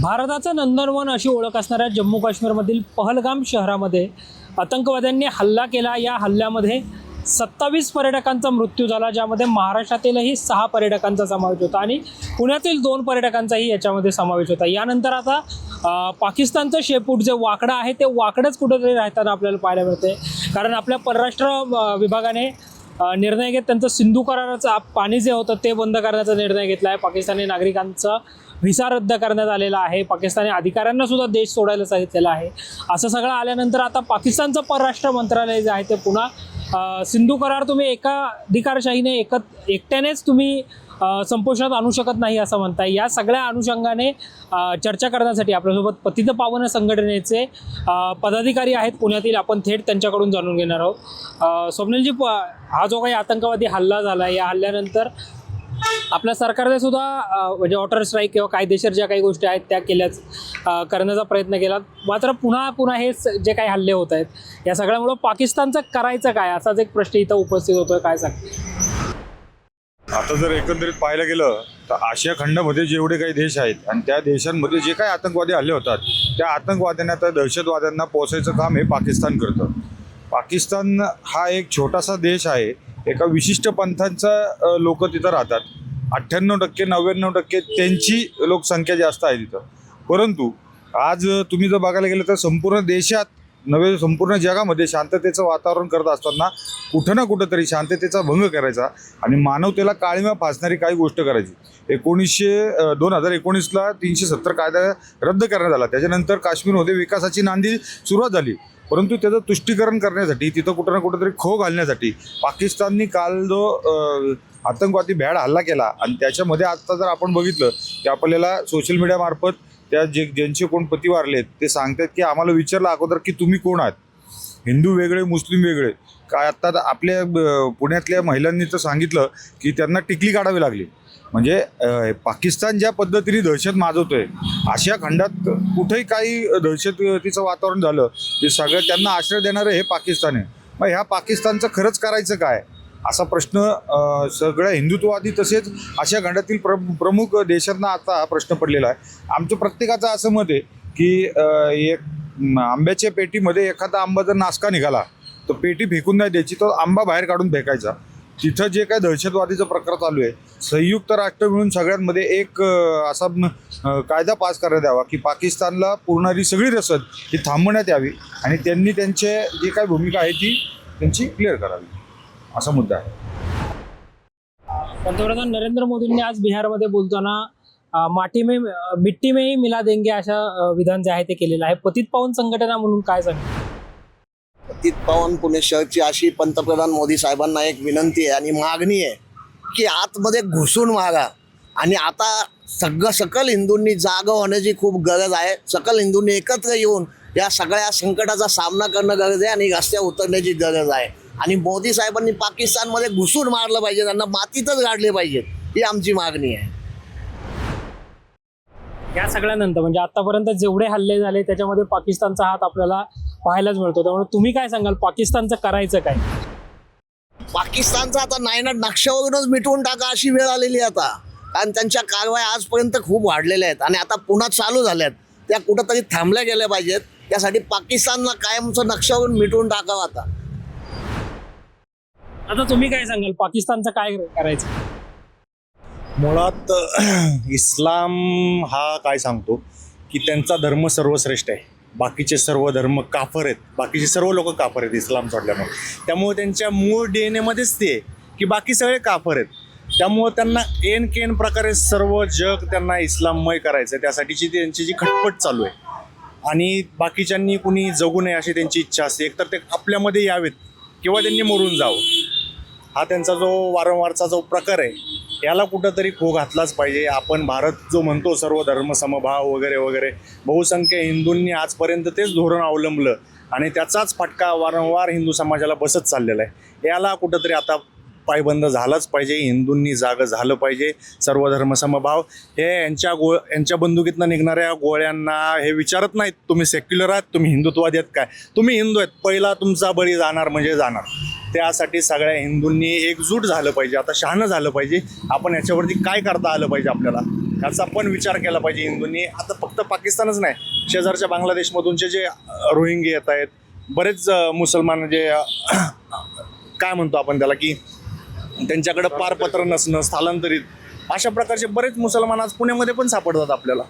भारताचं नंदनवन अशी ओळख असणाऱ्या जम्मू काश्मीरमधील पहलगाम शहरामध्ये आतंकवाद्यांनी हल्ला केला। या हल्ल्यामध्ये 27 पर्यटकांचा मृत्यू झाला, ज्यामध्ये महाराष्ट्रातीलही 6 पर्यटकांचा समावेश होता आणि पुण्यातील 2 पर्यटकांचाही याच्यामध्ये समावेश होता। यानंतर आता पाकिस्तानचं शेपूट जे वाकडं आहे ते वाकडंच कुठेतरी राहताना आपल्याला पाहायला मिळते, कारण आपल्या परराष्ट्र विभागाने निर्णय घेत त्यांचं सिंधू कराराचं पाणी जे होतं ते बंद करण्याचा निर्णय घेतला आहे। पाकिस्तानी नागरिकांचा व्हिसा रद्द करण्यात आलेला आहे, पाकिस्तानी अधिकाऱ्यांना सुद्धा देश सोडायला सांगितलेलं आहे। असं सगळं आल्यानंतर आता पाकिस्तानचं परराष्ट्र मंत्रालय जे आहे ते पुन्हा सिंधू करार तुम्ही एका अधिकारशाहीने एकट्यानेच तुम्ही संपुष्टात आणू शकत नाही असं म्हणताय। या सगळ्या अनुषंगाने चर्चा करण्यासाठी आपल्यासोबत पतितपावन संघटनेचे पदाधिकारी आहेत पुण्यातील, आपण थेट त्यांच्याकडून जाणून घेणार आहोत। स्वप्नीलजी, हा जो काही आतंकवादी हल्ला झाला, या हल्ल्यानंतर आपल्या सरकारने सुद्धा म्हणजे वॉटर स्ट्राईक किंवा कायदेशीर ज्या काही गोष्टी आहेत त्या करण्याचा प्रयत्न केला, मात्र पुन्हा हे जे काही हल्ले होत आहेत या सगळ्यामुळं पाकिस्तानचं करायचं काय, असाच एक प्रश्न इथं उपस्थित होतोय। काय सांगते? आता जर एकंदरीत पाहायला गेलं तर आशिया खंडामध्ये जेवढे काही देश आहेत आणि त्या देशांमध्ये जे काही आतंकवादी हल्ले होतात त्या आतंकवाद्यांना, त्या दहशतवाद्यांना पोचायचं काम हे पाकिस्तान करतं। पाकिस्तान हा एक छोटासा देश आहे, एका विशिष्ट पंथांचा लोक तिथं राहतात। 98% 99% त्यांची लोकसंख्या जास्त आहे तिथं। परंतु आज तुम्ही जर बघायला गेलं तर संपूर्ण देशात नव्हे संपूर्ण जगामध्ये शांततेचं वातावरण करत असताना कुठं ना कुठंतरी शांततेचा भंग करायचा आणि मानवतेला काळीमा फासणारी काही गोष्ट करायची। 2019ला 370 कायदा रद्द करण्यात आला। त्याच्यानंतर काश्मीरमध्ये विकासाची नांदी सुरुवात झाली, परंतु त्याचं तुष्टीकरण करण्यासाठी, तिथं कुठं ना कुठंतरी खो घालण्यासाठी पाकिस्ताननी काल जो आतंकवादी भ्याड हल्ला केला आणि त्याच्यामध्ये आता जर आपण बघितलं की आपल्याला सोशल मीडियामार्फत त्या ज्यांचे कोण पती वारलेत ते सांगतात की आम्हाला विचारलं अगोदर की तुम्ही कोण आहात, हिंदू वेगळे मुस्लिम वेगळे काय। आत्ता आपल्या पुण्यातल्या महिलांनी तर सांगितलं की त्यांना टिकली काढावी लागली। म्हणजे पाकिस्तान ज्या पद्धतीने दहशत माजवतोय, आशिया खंडात कुठेही काही दहशतीचं वातावरण झालं ते सगळं त्यांना आश्रय देणारं हे पाकिस्तान आहे। मग ह्या पाकिस्तानचं खरंच करायचं काय, असा प्रश्न सगळ्या हिंदुत्ववादी तसेच आशिया खंडातील प्रमुख देशांना आता हा प्रश्न पडलेला आहे। आमचं प्रत्येकाचं असं मत आहे की एक आंब्याच्या पेटीमध्ये एखादा आंबा जर नासका निघाला तर पेटी फेकून नाही द्यायची, तो आंबा बाहेर काढून फेकायचा। तिथं जे काय दहशतवादीचा प्रकार चालू आहे, संयुक्त राष्ट्र मिळून सगळ्यांमध्ये एक असा कायदा पास करण्यात यावा की पाकिस्तानला पुरणारी सगळी रसद ही थांबवण्यात यावी आणि त्यांनी त्यांचे जी काय भूमिका आहे ती त्यांची क्लिअर करावी, असा मुद्दा आहे। पंतप्रधान नरेंद्र मोदींनी आज बिहारमध्ये बोलताना मिट्टी में ही मिला देंगे अशा विधान जे आहे ते केलेलं आहे। पतितपावन संघटना म्हणून काय सांगते? पतितपावन पुणे शहरची अशी पंतप्रधान मोदी साहेबांना एक विनंती आहे आणि मागणी आहे की आतमध्ये घुसून मागा। आणि आता सकल हिंदूंनी जागा होण्याची खूप गरज आहे। सकल हिंदूंनी एकत्र येऊन या सगळ्या संकटाचा सामना करणं गरज आहे आणि रस्त्यावर उतरण्याची गरज आहे। आणि मोदी साहेबांनी पाकिस्तानमध्ये घुसून मारलं पाहिजे, त्यांना मातीतच गाडले पाहिजेत, ही आमची मागणी आहे। या सगळ्यानंतर म्हणजे आतापर्यंत जेवढे हल्ले झाले त्याच्यामध्ये पाकिस्तानचा हात आपल्याला पाहायलाच मिळतो, त्यामुळे तुम्ही काय सांगाल, पाकिस्तानचं करायचं काय? पाकिस्तानचा आता नायनाट नक्षावरूनच मिटवून टाका अशी वेळ आलेली आहे आता, कारण त्यांच्या कारवाया आजपर्यंत खूप वाढलेल्या आहेत आणि आता पुन्हा चालू झाल्यात, त्या कुठंतरी थांबल्या गेल्या पाहिजेत। त्यासाठी पाकिस्तानला कायमचं नक्षावरून मिटवून टाकावं। आता तुम्ही काय सांगाल, पाकिस्तानचं काय करायचं? मुळात इस्लाम हा काय सांगतो की त्यांचा धर्म सर्वश्रेष्ठ आहे, बाकीचे सर्व धर्म काफर आहेत, बाकीचे सर्व लोक काफर आहेत इस्लाम सोडल्यामुळे। त्यामुळे त्यांच्या मूळ DNA मध्येच ते की बाकी सगळे काफर आहेत, त्यामुळं त्यांना केन प्रकारे सर्व जग त्यांना इस्लाममय करायचं आहे, त्यासाठीची त्यांची जी खटपट चालू आहे। आणि बाकीच्यांनी कुणी जगू नये अशी त्यांची इच्छा असते, एकतर ते आपल्यामध्ये यावेत किंवा त्यांनी मरून जावं। हा त्यांचा जो वारंवारचा जो प्रकार आहे याला कुठंतरी खो घातलाच पाहिजे। आपण भारत जो म्हणतो सर्व धर्म समभाव वगैरे वगैरे, बहुसंख्य हिंदूंनी आजपर्यंत तेच धोरण अवलंबलं आणि त्याचाच फटका वारंवार हिंदू समाजाला बसत चाललेला आहे। याला कुठंतरी आता पायबंद झालाच पाहिजे, हिंदूंनी जागं झालं पाहिजे। सर्वधर्म समभाव हे यांच्या बंदुकीतनं निघणाऱ्या गोळ्यांना हे विचारत नाहीत तुम्ही सेक्युलर आहात, तुम्ही हिंदुत्ववादी आहेत काय, तुम्ही हिंदू आहेत, पहिला तुमचा बळी जाणार म्हणजे जाणार। त्यासाठी सगळ्या हिंदूंनी एकजूट झालं पाहिजे, आता शहाणं झालं पाहिजे। आपण याच्यावरती काय करता आलं पाहिजे आपल्याला, याचा पण विचार केला पाहिजे हिंदूंनी. आता फक्त पाकिस्तानच नाही, शेजारच्या बांगलादेशमधूनचे जे रोहिंगे येत आहेत, बरेच मुसलमान जे काय म्हणतो आपण त्याला, की त्यांच्याकडे पारपत्र नसणं, स्थलांतरित, अशा प्रकारचे बरेच मुसलमान आज पुण्यामध्ये पण सापडतात आपल्याला.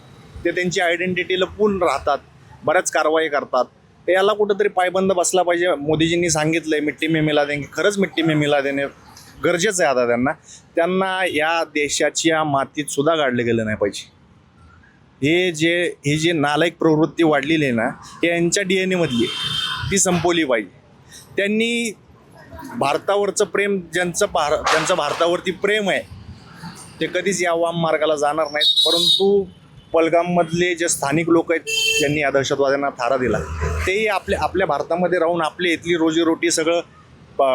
ते त्यांची आयडेंटिटी लपवून राहतात, बऱ्याच कारवाई करतात. तर याला कुठंतरी पायबंद बसला पाहिजे. मोदीजींनी सांगितलंय मिट्टी में मिला देंगे, खरंच मिट्टी में मिला देणे गरजेचं आहे. आता त्यांना या देशाच्या मातीत सुद्धा गाडलं गेलं नाही पाहिजे. ही जे नालायक प्रवृत्ती वाढलेली आहे ना, हे यांच्या DNA मधली आहे, ती संपवली पाहिजे. त्यांनी भारतावरचं प्रेम, ज्यांचं भारतावरती प्रेम आहे, ते कधीच या वाम मार्गाला जाणार नाहीत. परंतु पहलगाममधले जे स्थानिक लोक आहेत, ज्यांनी या दहशतवाद्यांना थारा दिला, तेही आपल्या भारतामध्ये राहून आपली इथली रोजीरोटी सगळं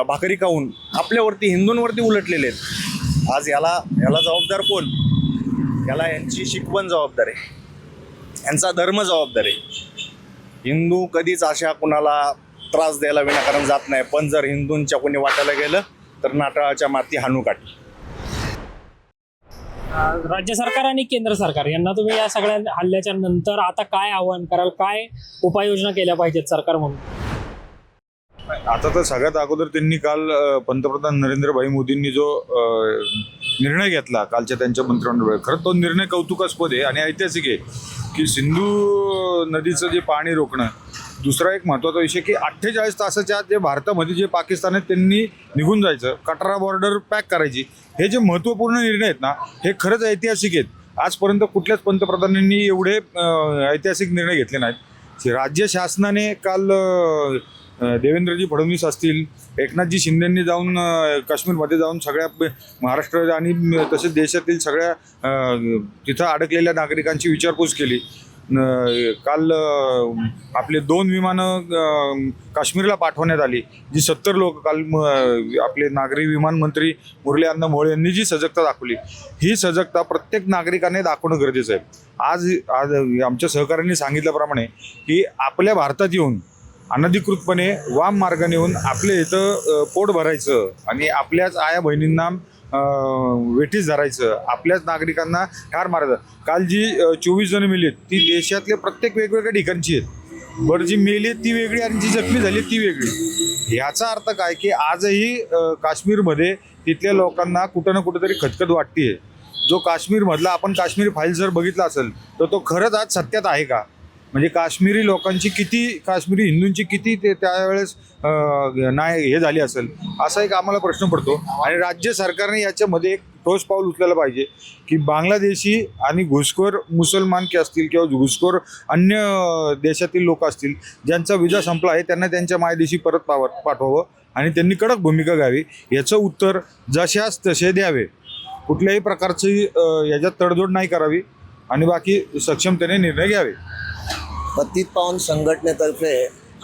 भाकरी खाऊन आपल्यावरती, हिंदूंवरती उलटलेले आहेत. आज याला जबाबदार कोण? याला यांची शिकवण जबाबदार आहे, यांचा धर्म जबाबदार आहे. हिंदू कधीच अशा कुणाला त्रास द्यायला विनाकारण जात नाही. पण जर हिंदूंच्या कोणी वाटायला गेलं तर नाटाळाच्या माती हाणू काढली. राज्य सरकार आणि केंद्र सरकार यांना तुम्ही या सगळ्या हल्ल्याच्या नंतर आता काय आव्हान कराल, काय उपाययोजना केल्या पाहिजेत सरकार म्हणून? आता तर सगळ्यात अगोदर त्यांनी काल पंतप्रधान नरेंद्रभाई मोदींनी जो निर्णय घेतला कालच्या त्यांच्या मंत्रिमंडळात, खरं तो निर्णय कौतुकास्पद आहे आणि ऐतिहासिक आहे की सिंधू नदीचं जे पाणी रोखणं. दुसरा एक महत्त्वाचा विषय की 48 तासाच्या आत जे भारतामध्ये जे पाकिस्तान आहेत त्यांनी निघून जायचं, कटरा बॉर्डर पॅक करायची. हे जे महत्त्वपूर्ण निर्णय आहेत ना, हे खरंच ऐतिहासिक आहेत. आजपर्यंत कुठल्याच पंतप्रधानांनी एवढे ऐतिहासिक निर्णय घेतले नाहीत. राज्य शासनाने काल देवेंद्रजी फडणवीस असतील, एकनाथजी शिंदेंनी जाऊन काश्मीरमध्ये जाऊन सगळ्या महाराष्ट्र आणि तसेच देशातील सगळ्या तिथं अडकलेल्या नागरिकांची विचारपूस केली. काल आपले 2 विमानं काश्मीरला पाठवण्यात आली. जी 70 लोक काल आपले नागरी विमान मंत्री मुरली अण्णा मोहोळ यांनी जी सजगता दाखवली, ही सजगता प्रत्येक नागरिकाने दाखवणं गरजेचं आहे. आज आमच्या सहकाऱ्यांनी सांगितल्याप्रमाणे की आपल्या भारतात येऊन अनधिकृतपणे वाम मार्गाने येऊन आपल्या इथं पोट भरायचं आणि आपल्याच आया बहिणींना वेठीस धरायचं, आपल्याच नागरिकांना ठार मारायचं. काल जी 24 जण मेली ती देशातले प्रत्येक वेगवेगळ्या ठिकाणची आहेत. बरं, जी मेली ती वेगळी आणि जी जखमी झाली ती वेगळी. याचा अर्थ काय की आजही काश्मीरमध्ये तिथल्या लोकांना कुठं ना कुठंतरी खचखच वाटते. जो काश्मीरमधला आपण काश्मीर फाईल जर बघितला असेल तर तो खरंच आज सत्यात आहे का? म्हणजे काश्मीरी लोकांची किती, काश्मीरी हिंदूंची किती ते त्यावेळेस नाही हे झाली असेल, असा एक आम्हाला प्रश्न पडतो. आणि राज्य सरकारने याच्यामध्ये एक ठोस पाऊल उचलायला पाहिजे की बांगलादेशी आणि घुसखोर मुसलमान के असतील किंवा घुसखोर अन्य देशातील लोक असतील ज्यांचा विजा संपला आहे, त्यांना त्यांच्या मायदेशी परत पाठवावं आणि त्यांनी कडक भूमिका घ्यावी. याचं उत्तर जशास तसे द्यावे. कुठल्याही प्रकारची याच्यात तडजोड नाही करावी आणि बाकी सक्षमतेने निर्णय घ्यावे. पतित पावन संघटनेतर्फे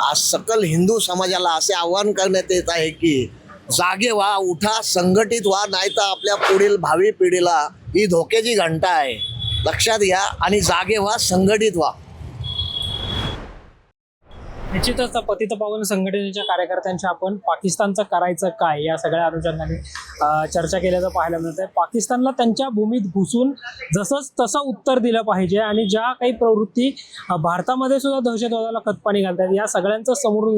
आज सकल हिंदू समाजाला असे आवाहन करण्यात येत आहे की जागे व्हा, उठा, संघटित व्हा, नाही तर आपल्या पुढील भावी पिढीला ही धोक्याची घंटा आहे. लक्षात घ्या आणि जागे व्हा, संघटित व्हा. निश्चितच पतित पावन संघटनेच्या कार्यकर्त्यांच्या आपण पाकिस्तानचं करायचं काय या सगळ्या अनुषंगाने चर्चा केल्याचं पाहायला मिळत आहे. पाकिस्तानला त्यांच्या भूमीत घुसून जसंच तसं उत्तर दिलं पाहिजे आणि ज्या काही प्रवृत्ती भारतामध्ये सुद्धा दहशतवादाला खतपाणी घालतात या सगळ्यांचं समोर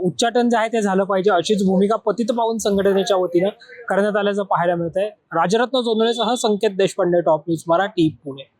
उच्चाटन जे आहे ते झालं पाहिजे, अशीच भूमिका पतित पावन संघटनेच्या वतीनं करण्यात आल्याचं पाहायला मिळत आहे. राजरत्न जोंधळेसह संकेत देशपांडे, टॉप न्यूज मराठी, पुणे.